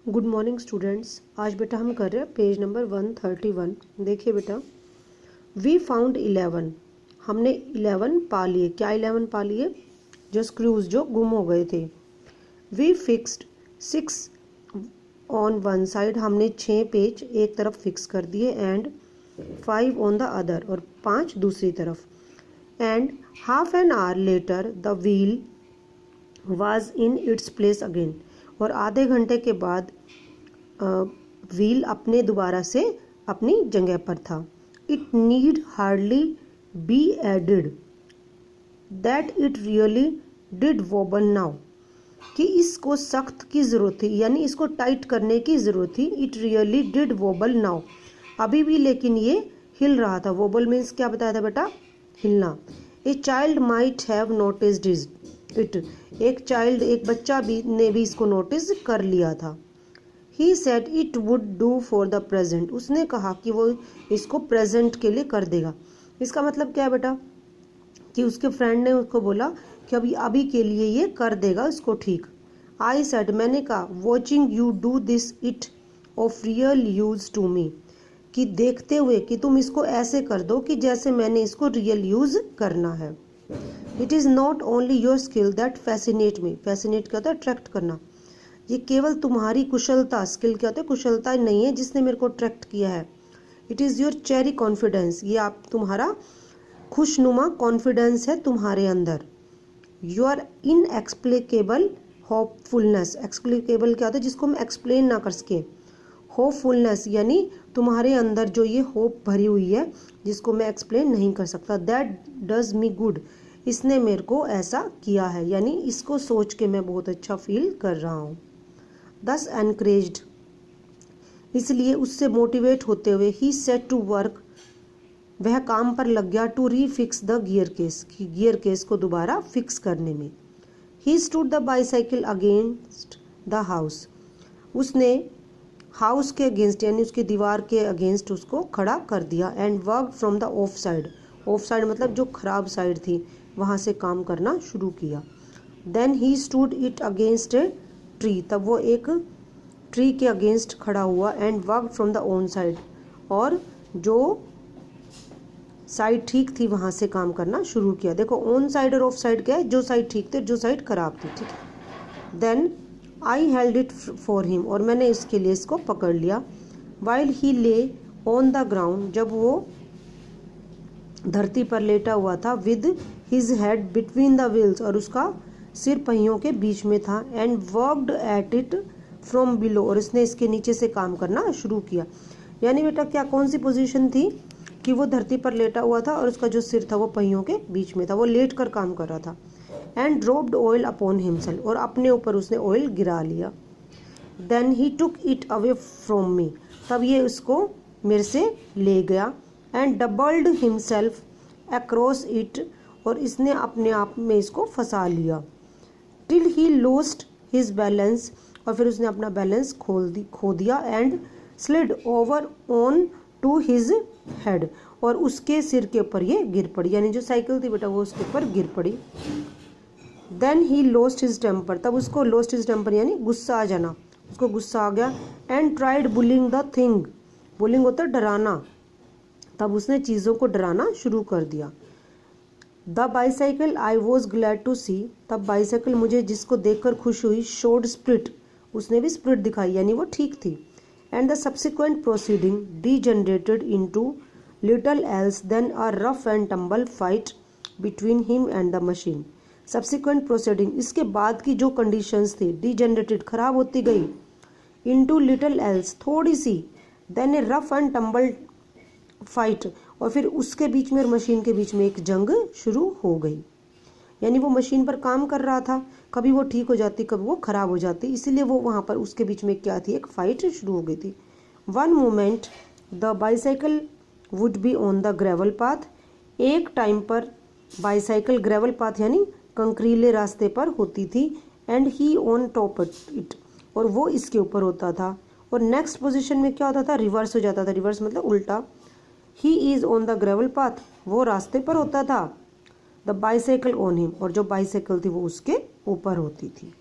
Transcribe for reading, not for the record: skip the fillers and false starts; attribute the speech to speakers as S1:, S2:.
S1: Good morning students. आज बेटा हम कर रहे हैं पेज नंबर 131। देखिए बेटा, वी फाउंड 11। हमने 11 पा लिए। क्या 11 पा लिए? जो स्क्रूज जो गुम हो गए थे। We fixed 6 on one side. हमने 6 पेज एक तरफ फिक्स कर दिए एंड 5 ऑन द अदर, और 5 दूसरी तरफ। And half an hour later the wheel was in its place again. और आधे घंटे के बाद व्हील अपने दोबारा से अपनी जगह पर था। It need hardly be added that it really did wobble now. कि इसको सख्त की ज़रूरत थी, यानी इसको टाइट करने की ज़रूरत थी। It really did wobble now, अभी भी लेकिन ये हिल रहा था। वोबल मीन्स क्या बताया था बेटा? हिलना। A child might have noticed it. एक बच्चा ने भी इसको नोटिस कर लिया था। He said it would do for the present. उसने कहा कि वो इसको प्रेजेंट के लिए कर देगा। इसका मतलब क्या है बेटा? कि उसके फ्रेंड ने उसको बोला कि अभी के लिए ये कर देगा इसको ठीक। आई सेड, मैंने कहा, watching you do this it of real use to me. कि देखते हुए कि तुम इसको ऐसे कर दो कि जैसे मैंने इसको रियल यूज करना है। It is not only your skill that fascinate me. Fascinate क्या होता है? अट्रैक्ट करना। ये केवल तुम्हारी कुशलता, स्किल क्या होता है? कुशलता नहीं है जिसने मेरे को अट्रैक्ट किया है। It is your cherry confidence. ये आप तुम्हारा खुशनुमा कॉन्फिडेंस है तुम्हारे अंदर। You are inexplicable hopefulness. Explicable क्या होता है? जिसको हम एक्सप्लेन ना कर सके। होपफुलनेस यानी तुम्हारे अंदर जो ये होप भरी हुई है जिसको मैं एक्सप्लेन नहीं कर सकता। That does me good. इसने मेरे को ऐसा किया है, यानी इसको सोच के मैं बहुत अच्छा फील कर रहा हूँ। दस एनकरेज्ड, इसलिए उससे मोटिवेट होते हुए, ही सेट टू वर्क, वह काम पर लग गया। To refix the gear case, gear case को दोबारा फिक्स करने में। He stood the bicycle against the house. उसने हाउस के अगेंस्ट यानी उसकी दीवार के अगेंस्ट उसको खड़ा कर दिया। And work from the off side. Off side मतलब जो खराब साइड थी, वहाँ से काम करना शुरू किया। Then he stood it against a tree. तब वो एक ट्री के अगेंस्ट खड़ा हुआ। And work from the on side, और जो साइड ठीक थी वहाँ से काम करना शुरू किया। देखो, ऑन साइड और ऑफ साइड क्या है? जो साइड ठीक थे, जो साइड खराब थी। ठीक है। Then I held it for him, और मैंने इसके लिए इसको पकड़ लिया। वाइल ही ले ऑन द ग्राउंड, जब वो धरती पर लेटा हुआ था। With his head between the wheels, और उसका सिर पहियों के बीच में था। And worked at it from below, और इसने इसके नीचे से काम करना शुरू किया। यानी बेटा क्या, कौन सी पोजीशन थी? कि वो धरती पर लेटा हुआ था और उसका जो सिर था वो पहियों के बीच में था। वो लेट कर काम कर रहा था। And dropped oil upon himself, और अपने ऊपर उसने ऑयल गिरा लिया। Then he took it away from me, तब ये उसको मेरे से ले गया। And doubled himself across it, और इसने अपने आप में इसको फंसा लिया। Till he lost his balance, और फिर उसने अपना बैलेंस खो दिया। And slid over on to his head, और उसके सिर के ऊपर ये गिर पड़ी। यानी जो साइकिल थी बेटा वो उसके ऊपर गिर पड़ी। Then he lost his temper, तब उसको लॉस्ट हिज टेम्पर यानी गुस्सा आ जाना, उसको गुस्सा आ गया। And tried bullying the thing, bullying होता है डराना, तब उसने चीज़ों को डराना शुरू कर दिया। The bicycle I was glad to see, तब बाईसाइकिल मुझे जिसको देखकर खुश हुई। शोड स्प्रिट, उसने भी स्प्रिट दिखाई, यानी वो ठीक थी। And the subsequent proceeding degenerated into little else than a rough and tumble fight between him and the machine. Subsequent proceeding, इसके बाद की जो कंडीशंस थी, डीजनरेटेड खराब होती गई, इनटू लिटल एल्स थोड़ी सी, then a rough and tumble fight, और फिर उसके बीच में और मशीन के बीच में एक जंग शुरू हो गई। यानी वो मशीन पर काम कर रहा था, कभी वो ठीक हो जाती, कभी वो खराब हो जाती, इसीलिए वो वहाँ पर उसके बीच में क्या थी, एक फाइट शुरू हो गई थी। One moment the bicycle would be on the gravel path, एक टाइम पर बाईसाइकिल ग्रेवल पाथ यानी कंकरीले रास्ते पर होती थी। And he on top it, और वो इसके ऊपर होता था। और नेक्स्ट पोजीशन में क्या होता था? रिवर्स हो जाता था। रिवर्स मतलब उल्टा। He is on the gravel path, वो रास्ते पर होता था। द बाईसाइकिल ऑन हिम, और जो बाईसाइकिल थी वो उसके ऊपर होती थी।